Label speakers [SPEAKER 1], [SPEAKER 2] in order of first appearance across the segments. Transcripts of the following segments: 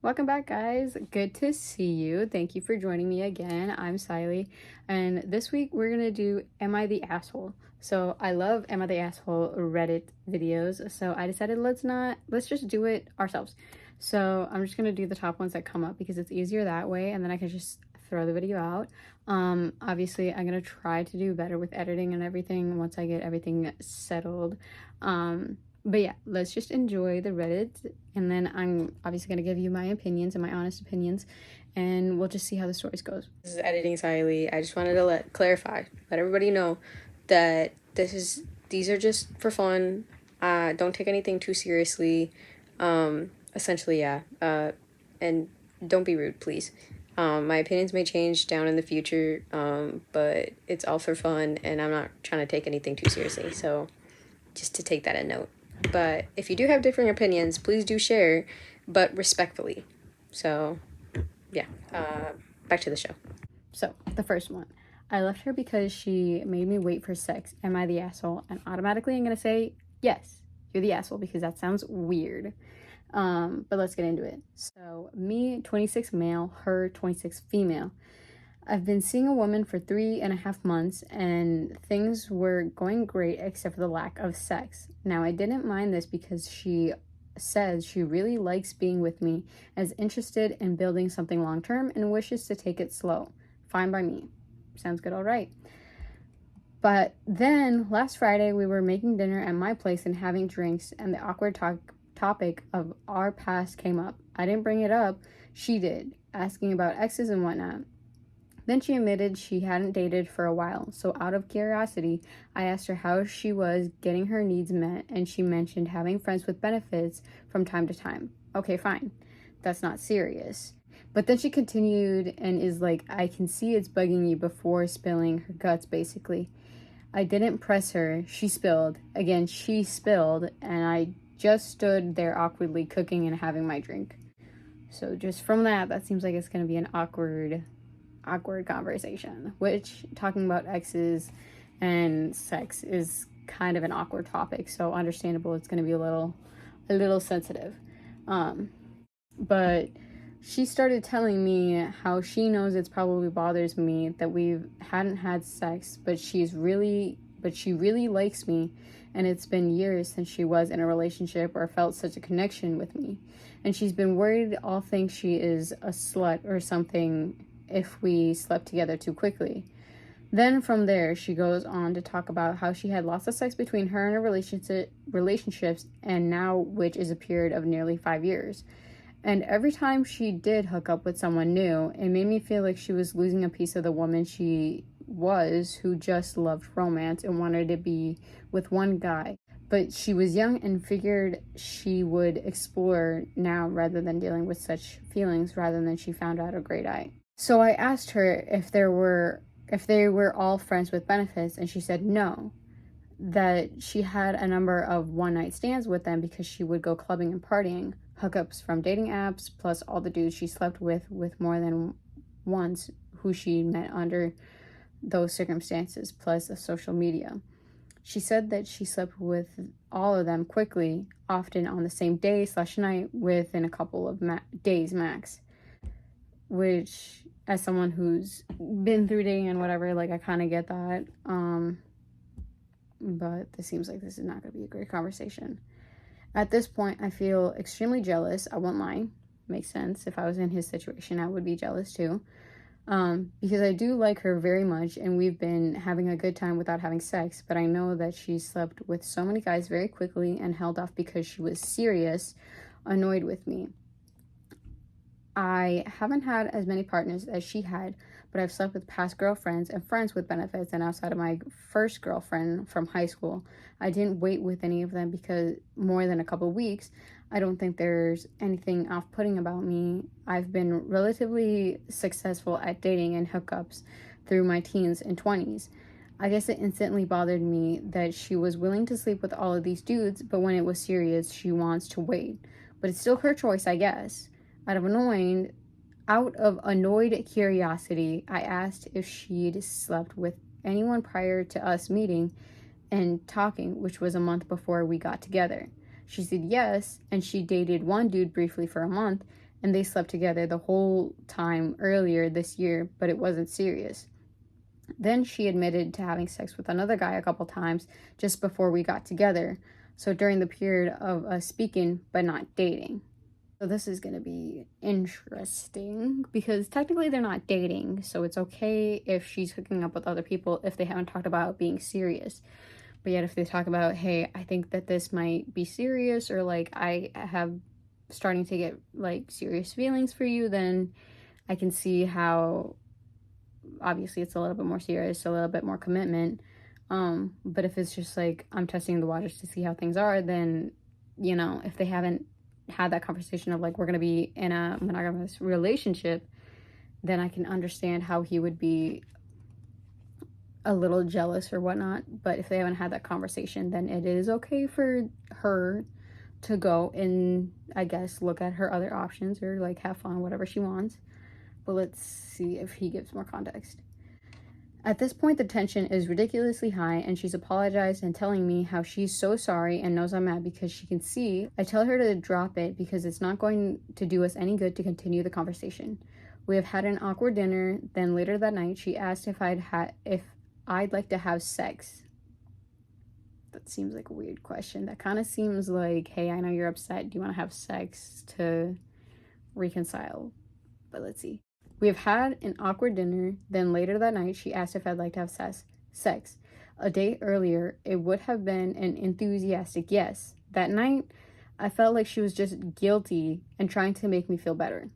[SPEAKER 1] Welcome back, guys. Good to see you. Thank you for joining me again. I'm Siley, and this week we're gonna do Am I the Asshole? So I love Am I the Asshole Reddit videos, so I decided let's just do it ourselves. So I'm just gonna do the top ones that come up because it's easier that way, and then I can just throw the video out. Obviously I'm gonna try to do better with editing and everything once I get everything settled. But yeah, let's just enjoy the Reddit, and then I'm obviously going to give you my opinions and my honest opinions, and we'll just see how the stories goes. This is editing Siley. I just wanted to let everybody know that these are just for fun. Don't take anything too seriously. Essentially, yeah. And don't be rude, please. My opinions may change down in the future, but it's all for fun, and I'm not trying to take anything too seriously. So just to take that a note. But if you do have different opinions, please do share, but respectfully. So, yeah, back to the show. So, the first one. I left her because she made me wait for sex. Am I the asshole? And automatically I'm going to say, yes, you're the asshole because that sounds weird. But let's get into it. So, me, 26 male, her, 26 female. I've been seeing a woman for 3.5 months and things were going great except for the lack of sex. Now, I didn't mind this because she says she really likes being with me, is interested in building something long term, and wishes to take it slow. Fine by me. Sounds good, all right. But then last Friday, we were making dinner at my place and having drinks, and the awkward topic of our past came up. I didn't bring it up, she did, asking about exes and whatnot. Then she admitted she hadn't dated for a while, so out of curiosity, I asked her how she was getting her needs met, and she mentioned having friends with benefits from time to time. Okay, fine. That's not serious. But then she continued and is like, I can see it's bugging you, before spilling her guts, basically. I didn't press her. She spilled. Again, she spilled, and I just stood there awkwardly cooking and having my drink. So just from that seems like it's going to be an awkward conversation, which talking about exes and sex is kind of an awkward topic, so understandable it's going to be a little sensitive. But she started telling me how she knows it's probably bothers me that we hadn't had sex, but she really likes me, and it's been years since she was in a relationship or felt such a connection with me, and she's been worried I'll think she is a slut or something if we slept together too quickly. Then from there, she goes on to talk about how she had lots of sex between her and her relationships, and now, which is a period of nearly 5 years. And every time she did hook up with someone new, it made me feel like she was losing a piece of the woman she was, who just loved romance and wanted to be with one guy. But she was young and figured she would explore now rather than dealing with such feelings, rather than she found out a great eye. So I asked her if they were all friends with benefits, and she said no, that she had a number of one-night stands with them because she would go clubbing and partying, hookups from dating apps, plus all the dudes she slept with more than once who she met under those circumstances, plus social media. She said that she slept with all of them quickly, often on the same day/night, within a couple of days max. Which, as someone who's been through dating and whatever, like, I kind of get that. But this seems like this is not going to be a great conversation. At this point, I feel extremely jealous. I won't lie. Makes sense. If I was in his situation, I would be jealous too. Because I do like her very much, and we've been having a good time without having sex, but I know that she slept with so many guys very quickly and held off because she was serious, annoyed with me. I haven't had as many partners as she had, but I've slept with past girlfriends and friends with benefits, and outside of my first girlfriend from high school, I didn't wait with any of them because more than a couple weeks. I don't think there's anything off-putting about me. I've been relatively successful at dating and hookups through my teens and 20s. I guess it instantly bothered me that she was willing to sleep with all of these dudes, but when it was serious, she wants to wait. But it's still her choice, I guess. Out of annoyed curiosity, I asked if she'd slept with anyone prior to us meeting and talking, which was a month before we got together. She said yes, and she dated one dude briefly for a month, and they slept together the whole time earlier this year, but it wasn't serious. Then she admitted to having sex with another guy a couple times just before we got together. So during the period of us speaking, but not dating. So this is going to be interesting because technically they're not dating. So it's okay if she's hooking up with other people if they haven't talked about being serious. But yet if they talk about, hey, I think that this might be serious, or like I have starting to get like serious feelings for you, then I can see how obviously it's a little bit more serious, a little bit more commitment. But if it's just like I'm testing the waters to see how things are, then if they haven't had that conversation of like we're gonna be in a monogamous relationship, then I can understand how he would be a little jealous or whatnot. But if they haven't had that conversation, then it is okay for her to go and I guess look at her other options or like have fun, whatever she wants. But let's see if he gives more context. At this point, the tension is ridiculously high, and she's apologized and telling me how she's so sorry and knows I'm mad because she can see. I tell her to drop it because it's not going to do us any good to continue the conversation. We have had an awkward dinner. Then later that night, she asked if I'd like to have sex. That seems like a weird question. That kind of seems like, hey, I know you're upset. Do you want to have sex to reconcile? But let's see. We have had an awkward dinner. Then later that night, she asked if I'd like to have sex. A day earlier, it would have been an enthusiastic yes. That night, I felt like she was just guilty and trying to make me feel better.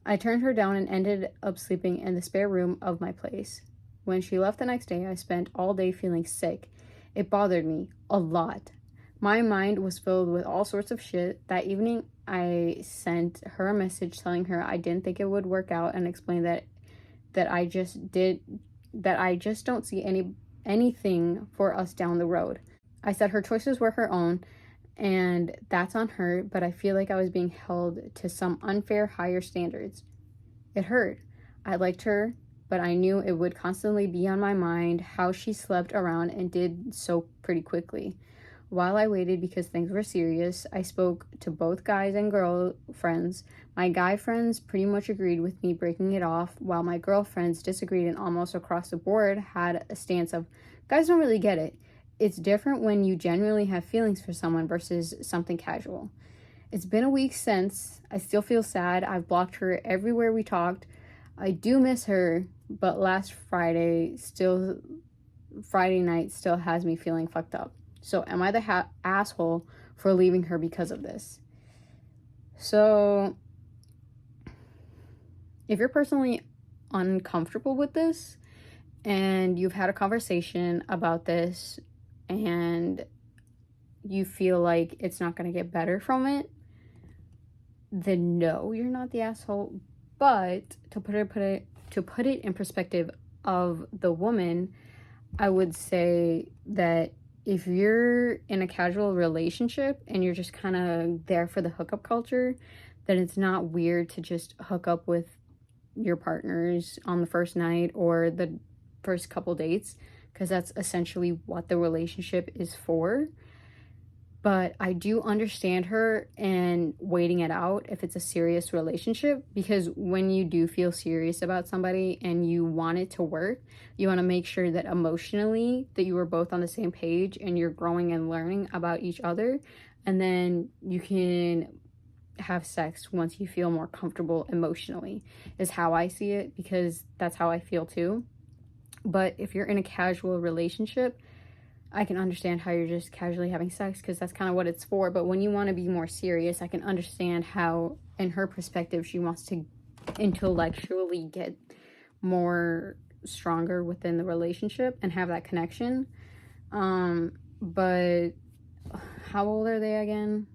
[SPEAKER 1] I turned her down and ended up sleeping in the spare room of my place. When she left the next day, I spent all day feeling sick. It bothered me a lot. My mind was filled with all sorts of shit. That evening, I sent her a message telling her I didn't think it would work out and explained that I just don't see anything for us down the road. I said her choices were her own and that's on her, but I feel like I was being held to some unfair higher standards. It hurt. I liked her, but I knew it would constantly be on my mind how she slept around and did so pretty quickly. While I waited because things were serious, I spoke to both guys and girl friends. My guy friends pretty much agreed with me breaking it off, while my girlfriends disagreed and almost across the board had a stance of, guys don't really get it. It's different when you genuinely have feelings for someone versus something casual. It's been a week since. I still feel sad. I've blocked her everywhere we talked. I do miss her, but last Friday night still has me feeling fucked up. So am I the asshole for leaving her because of this? So if you're personally uncomfortable with this and you've had a conversation about this and you feel like it's not going to get better from it, then no, you're not the asshole. But to put it in perspective of the woman, I would say that if you're in a casual relationship and you're just kind of there for the hookup culture, then it's not weird to just hook up with your partners on the first night or the first couple dates, because that's essentially what the relationship is for. But I do understand her and waiting it out if it's a serious relationship, because when you do feel serious about somebody and you want it to work, you want to make sure that emotionally that you are both on the same page and you're growing and learning about each other, and then you can have sex once you feel more comfortable emotionally, is how I see it, because that's how I feel too. But if you're in a casual relationship, I can understand how you're just casually having sex because that's kind of what it's for. But when you want to be more serious, I can understand how, in her perspective, she wants to intellectually get more stronger within the relationship and have that connection. But how old are they again?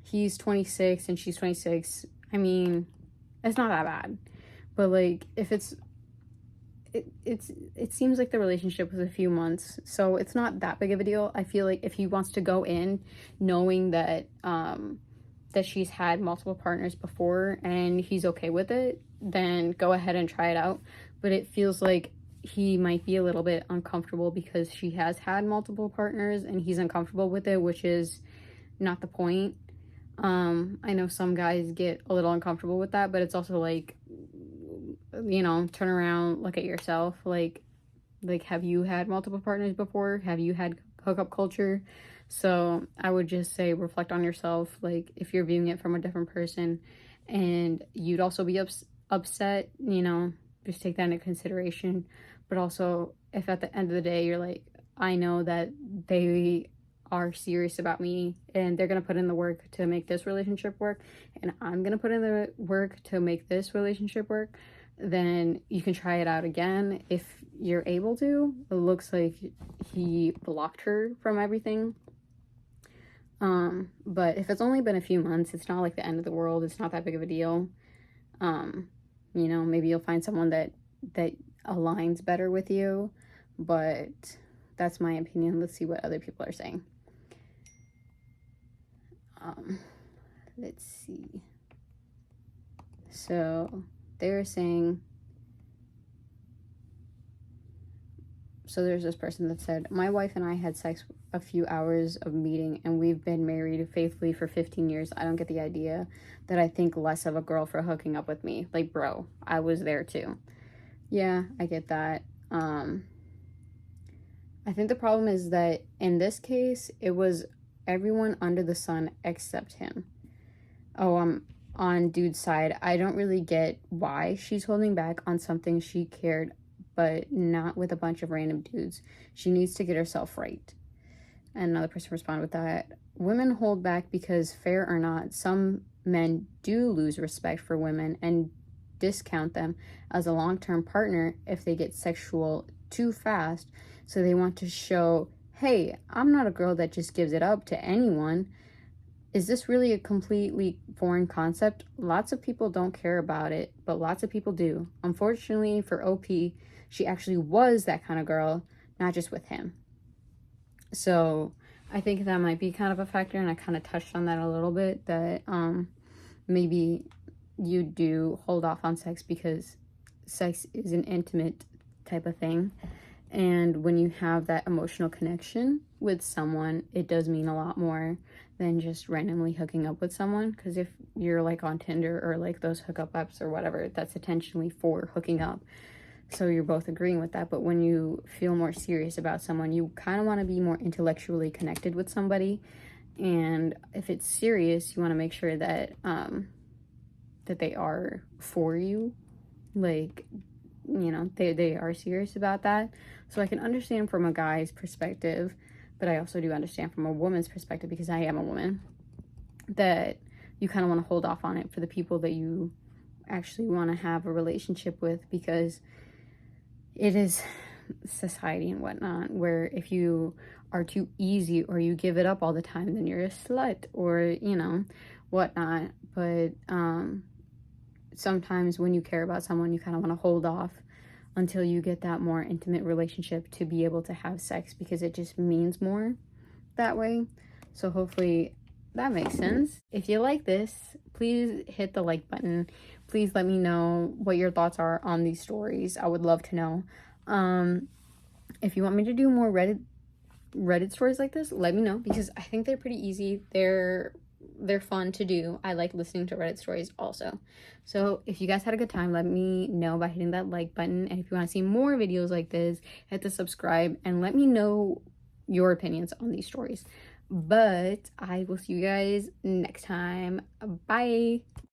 [SPEAKER 1] He's 26 and she's 26. I mean, it's not that bad. But like, if it seems like the relationship was a few months, so it's not that big of a deal. I feel like if he wants to go in knowing that that she's had multiple partners before and he's okay with it, then go ahead and try it out. But it feels like he might be a little bit uncomfortable because she has had multiple partners and he's uncomfortable with it, which is not the point. I know some guys get a little uncomfortable with that, but it's also like, you know, turn around, look at yourself. Like, have you had multiple partners before? Have you had hookup culture? So I would just say reflect on yourself. Like, if you're viewing it from a different person and you'd also be upset, you know, just take that into consideration. But also, if at the end of the day you're like, I know that they are serious about me and they're going to put in the work to make this relationship work, and I'm going to put in the work to make this relationship work, then you can try it out again if you're able to. It looks like he blocked her from everything. But if it's only been a few months, it's not like the end of the world. It's not that big of a deal. You know, maybe you'll find someone that aligns better with you, but that's my opinion. Let's see what other people are saying. Let's see. So they're saying, so there's this person that said, my wife and I had sex a few hours of meeting and we've been married faithfully for 15 years. I don't get the idea that I think less of a girl for hooking up with me. Like, bro, I was there too. Yeah, I get that. I think the problem is that in this case, it was everyone under the sun except him. Oh, I'm on dude's side. I don't really get why she's holding back on something she cared, but not with a bunch of random dudes. She needs to get herself right. And another person responded with that. Women hold back because, fair or not, some men do lose respect for women and discount them as a long-term partner if they get sexual too fast. So they want to show, hey, I'm not a girl that just gives it up to anyone. Is this really a completely foreign concept? Lots of people don't care about it, but lots of people do. Unfortunately for OP, she actually was that kind of girl, not just with him. So I think that might be kind of a factor, and I kind of touched on that a little bit, that maybe you do hold off on sex because sex is an intimate type of thing. And when you have that emotional connection with someone, it does mean a lot more than just randomly hooking up with someone. Because if you're like on Tinder or like those hookup apps or whatever, that's intentionally for hooking up. So you're both agreeing with that. But when you feel more serious about someone, you kind of want to be more intellectually connected with somebody. And if it's serious, you want to make sure that that they are for you. Like, you know, they are serious about that. So I can understand from a guy's perspective, but I also do understand from a woman's perspective, because I am a woman, that you kind of want to hold off on it for the people that you actually want to have a relationship with, because it is society and whatnot, where if you are too easy or you give it up all the time, then you're a slut, or, you know, whatnot. But sometimes when you care about someone, you kind of want to hold off until you get that more intimate relationship to be able to have sex, because it just means more that way. So hopefully that makes sense. If you like this, please hit the like button. Please let me know what your thoughts are on these stories. I would love to know. If you want me to do more Reddit stories like this, let me know, because I think they're pretty easy. They're fun to do. I like listening to Reddit stories also. So if you guys had a good time, let me know by hitting that like button. And if you want to see more videos like this, hit the subscribe and let me know your opinions on these stories. But I will see you guys next time. Bye.